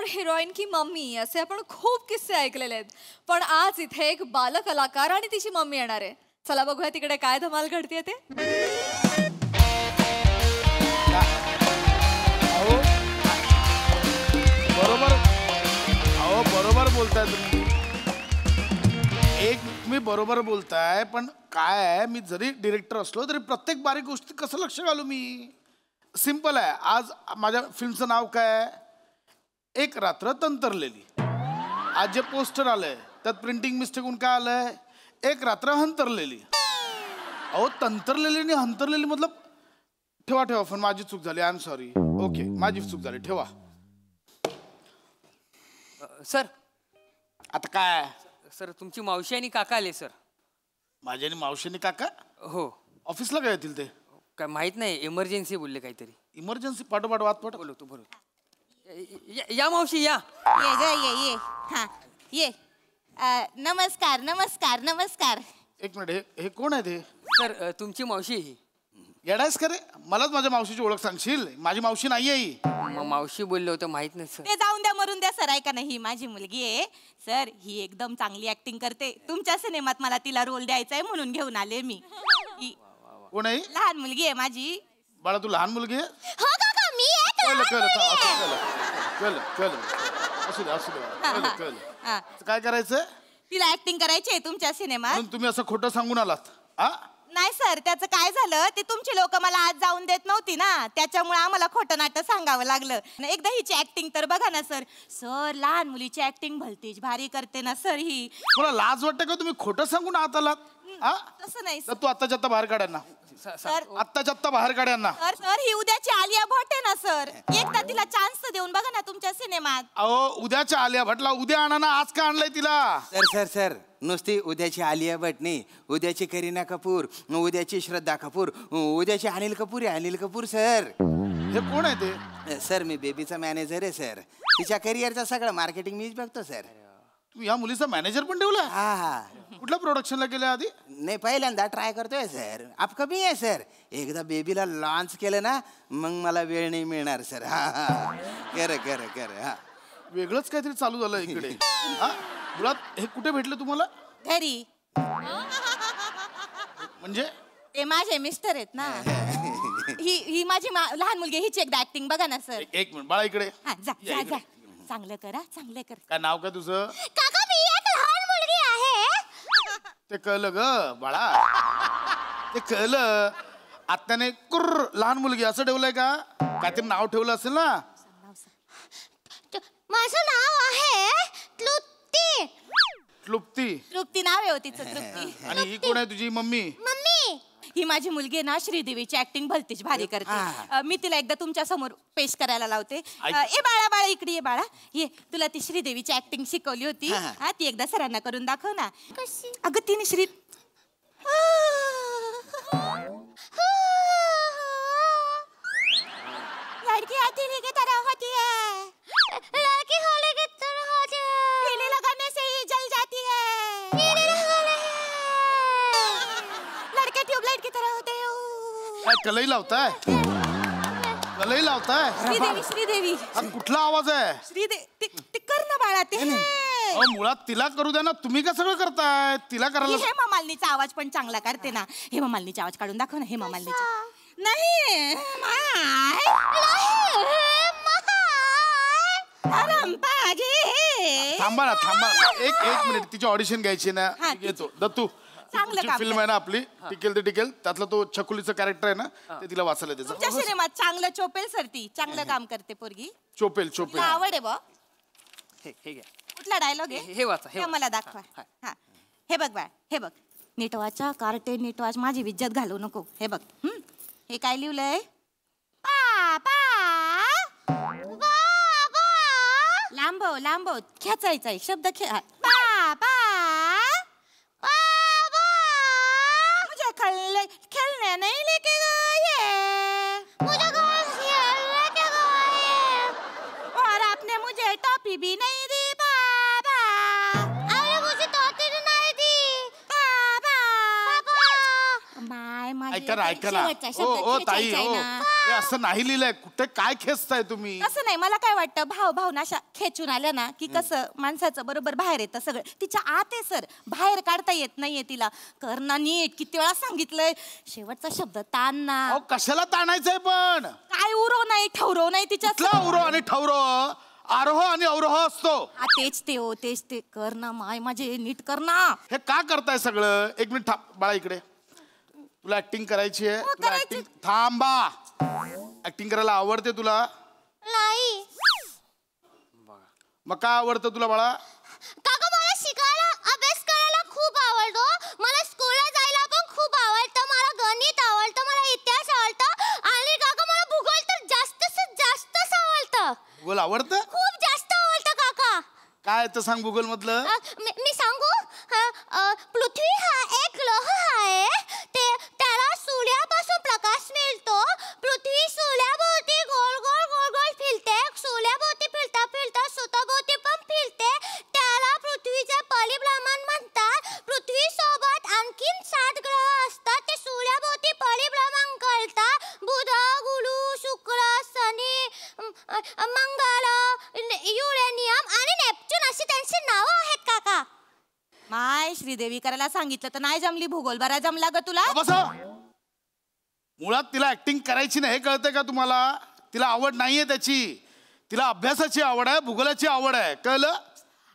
Heroine की mummy असे आपण खूप किस्से ऐकलेले आहेत, पण आज इथे एक बालकलाकार आणि तिची मम्मी येणार आहे. चला बघूया तिकडे काय धमाल घडतेय ते. बरोबर बोलताय तुम्ही. तुम्ही बरोबर बोलताय, पण काय आहे, मी जरी डिरेक्टर असलो तरी प्रत्येक बारीक गोष्टी कसं लक्ष घालू मी. सिंपल आहे. आज माझ्या फिल्मचं नाव काय आहे? एक रात्र तंतरलेली. आज जे पोस्टर आलंय त्यात प्रिंटिंग मिस्टेक होऊन काय आलंय? एक रात्र हंतरलेली. अहो तंतरलेली आणि हंतरलेली मतलब ठेवा ठेवा पण माझी चूक झाली. I am sorry. ओके माझी चूक झाली. ठेवा. सर आता काय? सर तुमची मावशी आणि काका आले सर. माझ्या आणि मावशी आणि काका? हो. ऑफिसला काय येतील ते? काय माहित नाही, इमर्जन्सी बोलले काहीतरी. इमर्जन्सी? पाठोपाठ वाद पाठ बोलतो या मावशी या. ये ग ये हा ये. नमस्कार नमस्कार नमस्कार. एक मिनिट, हे कोण आहे ते? सर तुमची मावशी. येडायस का रे? मलाच माझ्या मावशीची ओळख सांगशील? माझी मावशी नाहीये ही. मावशी बोलले होते, माहित नाही सर. ते जाऊन द्या मरून द्या सर. ऐका ना, ही माझी मुलगी आहे सर. ही एकदम चांगली ऍक्टिंग करते. तुमच्या सिनेमात मला तिला रोल द्यायचा आहे म्हणून घेऊन आले मी. कोण आहे? लहान मुलगी आहे माझी. बाळा तू लहान मुलगी आहे? हो काका मी काय करायचं? तिला ऍक्टिंग करायची आहे तुमच्या सिनेमात. तुम्ही असं खोटं सांगून आलात? नाही सर, त्याचं काय झालं ते तुमची लोक मला आज जाऊन देत नव्हती ना, त्याच्यामुळे आम्हाला खोटं नाटक सांगावं लागलं. एकदा हिची ऍक्टिंग तर बघा ना सर. सर लहान मुलीची ऍक्टिंग भलतीच भारी करते ना सर ही. तुला लाज वाटते का? तुम्ही खोटं सांगून आत आलात? तसं नाही तर तू आत्ताच्या आत्ता बाहेर काढ्या ना. सर आत्ताच्या आत्ता बाहेर काढ्या ना. सर ही उद्याची आलिया भट आहे ना सर. एकदा तिला चान्स तर देऊन बघा ना तुमच्या सिनेमात. अहो उद्याच्या आलिया भटला उद्या आणा ना. आज का आणलंय तिला? सर नुसती उद्याची आलिया भट नाही, उद्याची करीना कपूर, उद्याची श्रद्धा कपूर, उद्याची अनिल कपूर आहे. अनिल कपूर सर. हे कोण आहे ते? सर मी बेबीचा मॅनेजर आहे सर. तिच्या करिअरचं सगळं मार्केटिंग मीच बघतो सर. तू या मुलीचा मॅनेजर पण ठेवला? हा. कुठल्या प्रोडक्शनला गेल्या आधी? नाही पहिल्यांदा ट्राय करतोय सर. अपकमिंग आहे सर. एकदा बेबीला लॉन्च केलं ना मग मला वेळ नाही मिळणार सर. हा. वेगळंच काहीतरी चालू झालं इकडे. मुळात हे कुठे भेटलं तुम्हाला? घरी. म्हणजे ते माझे मिस्टर आहेत ना. ही माझी लहान मुलगी. हिची एकदा ऍक्टिंग बघा ना सर. एक मिनिट बाळा इकडे. जा चांगलं करा चांगलं कर. काय नाव काय तुझं? काका मी एक लहान मुलगी आहे. ते कळलं ग बाळा, ते कळलं. आत्याने कुर्र लहान मुलगी असं ठेवलंय का? काहीतरी नाव ठेवलं असेल ना. माझं नाव आहे तृप्ती. तृप्ती नाव आहे तिचं. तृप्ती. आणि ही कोण आहे तुझी मम्मी? ही माझी मुलगी ना श्रीदेवीची ऍक्टिंग भलतीच भारी करते. मी तिला एकदा तुमच्या समोर पेश करायला लावते. ए बाळा इकडे ये बाळा. ये तुला ती श्रीदेवीची ऍक्टिंग शिकवली होती. ती एकदा सरांना करून दाखव ना. अगं तिने लड़की अकेले की तरह होती है. लड़की होली की तरह होती है. पीले लगाने से ही जल जाती है. पीले लगाने लड़के ट्यूबलाइट की तरह होते हैं. कलई लावताय? श्रीदेवी. कुठला आवाज आहे? ते कर ना बाळा. ते मुळात तिला करू द्या ना. तुम्ही का सगळं करताय? तिला करायला. हेमा मालिनीचा आवाज पण चांगला करते ना. हेमा मालिनीचा आवाज काढून दाखव ना. हेमा मालिनीचा. नाही थांबा ना. एक मिनिट. तिची ऑडिशन घ्यायची ना. येतो दत्तू. फिल्म आहे ना आपली टिकेल ते टिकेल. त्यातला तो छकुलीचं कॅरेक्टर आहे ना ते तिला वाचायला द्यायचं. तुमच्या सिनेमात चांगलं चोपेल सर. ती चांगलं काम करते पोरगी. चोपेल आवड आहे बा. कुठला डायलॉग आहे? हे वाचा. मला दाखवा. हे बघ बाळ. हे बघ. नीटवाचा कार्टे नीटवाच माझी विज्जत घालू नको. हे बघ. हे काय लिहिलंय? लांबव खेचायचा आहे शब्द. मुझे खेलने नहीं लेके गए. मुझे लेके गए. और आपने मुझे टॉफी भी नहीं दी बाबा. आपने मुझे टॉफी नहीं दी बाबा. जरा ऐका ना. शेवटचा शब्द ओ ताई खेचायचा आहे हो ना. हे असं नाही लिहिलंय कुठे. काय खेचताय तुम्ही? असं नाही, मला काय वाटतं भावना अशा खेचून आल्या ना की कसं माणसाचं बरोबर बाहेर येतं सगळं. तिच्या आत आहे सर, बाहेर काढता येत नाहीये तिला. करणं नीट किती वेळा सांगितलंय. शेवटचा शब्द ताण ना. अहो कशाला ताणायचंय पण? काय उरो नाही ठवरो नाही तिच्या. कुठला उरो आणि ठवरो? आरोह आणि अवरोह असतो. तेच ते हो, तेच ते. कर ना माय माझे, नीट कर ना. हे का करताय सगळं? एक मिनिट थांब बाळा इकडे. तुला ऍक्टिंग करायची आहे? तुला ऍक्टिंग थांबा. ऍक्टिंग करायला आवडते तुला? नाही मग काय आवडतं तुला बाळा? काका मला शिकायला अभ्यास करायला खूप आवडतो. मला स्कूलला जायला पण खूप आवडतं. मला गणित आवडतं, मला इतिहास आवडतं आणि काका मला भूगोल तर जास्तच आवडतं. भूगोल आवडतं? खूप जास्त आवडतं काका. काय तर सांग भूगोल मधलं. मी सांगू? पृथ्वी हा एक ग्रह आहे. त्याला सूर्यापासून प्रकाश मिळतो. पृथ्वी सूर्याभोवती गोल गोल गोल गोल फिरते. सूर्याभोवती फिरता फिरता स्वतःभोवती पण फिरते. त्याला पृथ्वीचे परिभ्रमण म्हणतात. पृथ्वी सोबत आणखीन 7 ग्रह असतात. ते सूर्याभोवती परिभ्रमण करतात. बुध, गुरु, शुक्र, शनी, मंगळ, युरेनियम आणि नेपच्यून अशी त्यांची नावं आहेत काका. माय श्रीदेवी करायला सांगितलं तर नाही जमली. भूगोल बरा जमला ग तुला. बस. मुळात तिला ऍक्टिंग करायची नाही, हे कळतंय का तुम्हाला? तिला आवड नाहीये त्याची. तिला अभ्यासाची आवड आहे, भूगोलाची आवड आहे. कळलं?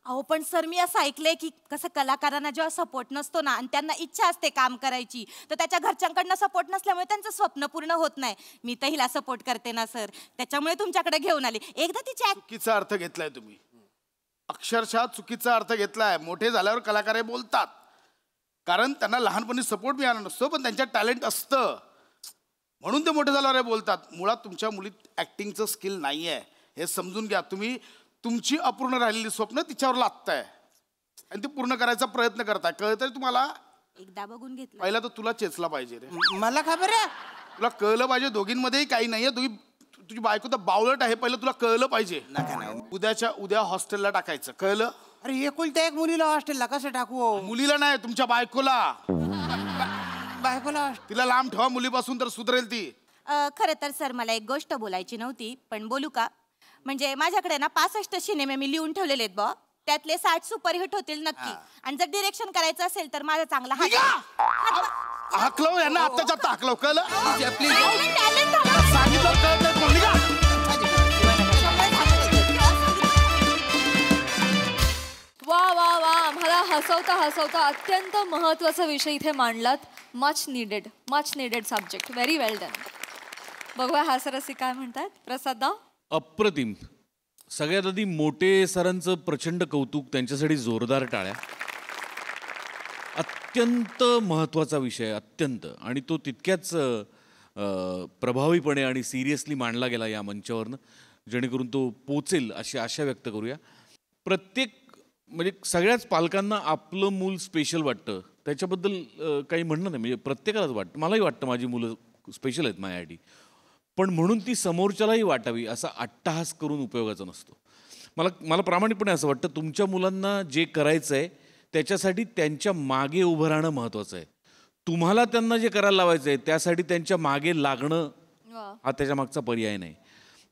अहो पण सर मी असं ऐकलंय की कसं कलाकारांना जेव्हा सपोर्ट नसतो ना आणि त्यांना इच्छा असते काम करायची, तर त्याच्या घरच्यांकडनं सपोर्ट नसल्यामुळे त्यांचं स्वप्न पूर्ण होत नाही. मी तर हिला सपोर्ट करते ना सर, त्याच्यामुळे तुमच्याकडे घेऊन आली. एकदा तिची चुकीचा अर्थ घेतलाय तुम्ही. अक्षरशः चुकीचा अर्थ घेतलाय. मोठे झाल्यावर कलाकार हे बोलतात कारण त्यांना लहानपणी सपोर्ट मिळाला नसतो, पण त्यांच्यात टॅलेंट असतं म्हणून ते मोठे झाल्यावर हे बोलतात. मुळात तुमच्या मुलीत ऍक्टिंगचं स्किल नाही आहे हे समजून घ्या. तुम्ही तुमची अपूर्ण राहिलेली स्वप्न तिच्यावर लादताय आणि ती पूर्ण करायचा प्रयत्न करताय. कळतंय तुम्हाला? एकदा बघून घेतलं. पहिला तर तुला चेचला पाहिजे रे. मला खबर आहे. तुला कळलं पाहिजे दोघींमध्येही काही नाहीये. तुझी बायको तर बावळट आहे, पहिलं तुला कळलं पाहिजे. नका ना. उद्या हॉस्टेलला टाकायचं. कळलं? अरे एकुलत्या एक मुलीला हॉस्टेलला कसं टाकू? मुलीला नाही, तुमच्या बायकोला. बायकोला तिला लांब ठेवा मुलीपासून तर सुधरेल ती. खरं तर सर मला एक गोष्ट बोलायची नव्हती, पण बोलू का? म्हणजे माझ्याकडे ना 65 सिनेमे मी लिहून ठेवलेले आहेत बॉ. त्यातले 60 सुपरहिट होतील नक्की. आणि जर डिरेक्शन करायचं असेल तर माझा चांगला हाकलव यांना आत्ताच्या आत्ता हाकलव. कळलं? टॅलेंट सांगितलं कळत नाही. निघा. वा वा वा, आम्हाला हसवता अत्यंत महत्वाचा विषय इथे मांडलात. Much needed subject. व्हेरी वेल डन. बघूया हास्यरसिक काय म्हणतात. प्रसाद. अप्रतिम. सगळ्यात आधी मोठे सरांचं प्रचंड कौतुक, त्यांच्यासाठी जोरदार टाळ्या. अत्यंत महत्त्वाचा विषय, अत्यंत, आणि तो तितक्याच प्रभावीपणे आणि सिरियसली मांडला गेला या मंचावरनं, जेणेकरून तो पोचेल अशी आशा व्यक्त करूया. प्रत्येक म्हणजे सगळ्याच पालकांना आपलं मूल स्पेशल वाटतं, त्याच्याबद्दल काही म्हणणं नाही. म्हणजे प्रत्येकालाच वाटतं. मलाही वाटतं माझी मुलं स्पेशल आहेत माझ्यासाठी, पण म्हणून ती समोरच्यालाही वाटावी असा अट्टहास करून उपयोगाचा नसतो. मला प्रामाणिकपणे असं वाटतं, तुमच्या मुलांना जे करायचं आहे त्याच्यासाठी त्यांच्या मागे उभं राहणं महत्त्वाचं आहे. तुम्हाला त्यांना जे करायला लावायचं आहे त्यासाठी त्यांच्या मागे लागणं हा त्याच्या मागचा पर्याय नाही.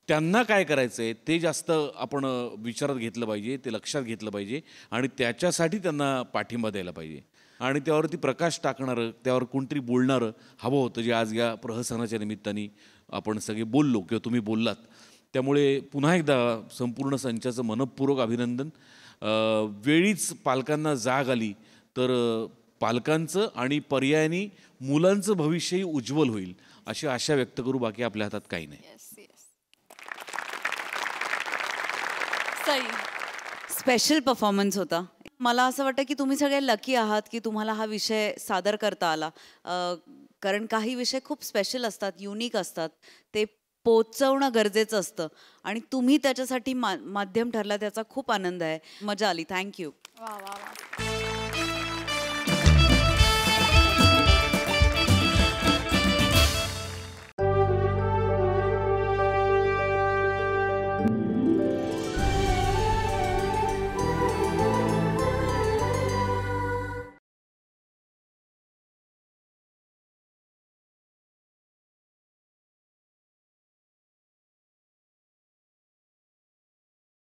त्यांना काय करायचं आहे ते जास्त आपण विचारात घेतलं पाहिजे, ते लक्षात घेतलं पाहिजे आणि त्याच्यासाठी त्यांना पाठिंबा द्यायला पाहिजे. आणि त्यावरती प्रकाश टाकणारं, त्यावर कोणतरी बोलणारं हवं होतं, जे आज या प्रहसनाच्या निमित्ताने आपण सगळे बोललो किंवा तुम्ही बोललात. त्यामुळे पुन्हा एकदा संपूर्ण संचाचं मनःपूर्वक अभिनंदन. वेळीच पालकांना जाग आली तर पालकांचं आणि पर्यायाने मुलांचं भविष्यही उज्ज्वल होईल अशी आशा व्यक्त करू. बाकी आपल्या हातात काही नाही. स्पेशल परफॉर्मन्स होता. मला असं वाटतं की तुम्ही सगळे लकी आहात की तुम्हाला हा विषय सादर करता आला. कारण काही विषय खूप स्पेशल असतात, युनिक असतात, ते पोचवणं गरजेचं असतं आणि तुम्ही त्याच्यासाठी माध्यम ठरला, त्याचा खूप आनंद आहे. मजा आली. थँक्यू. वा वा वा.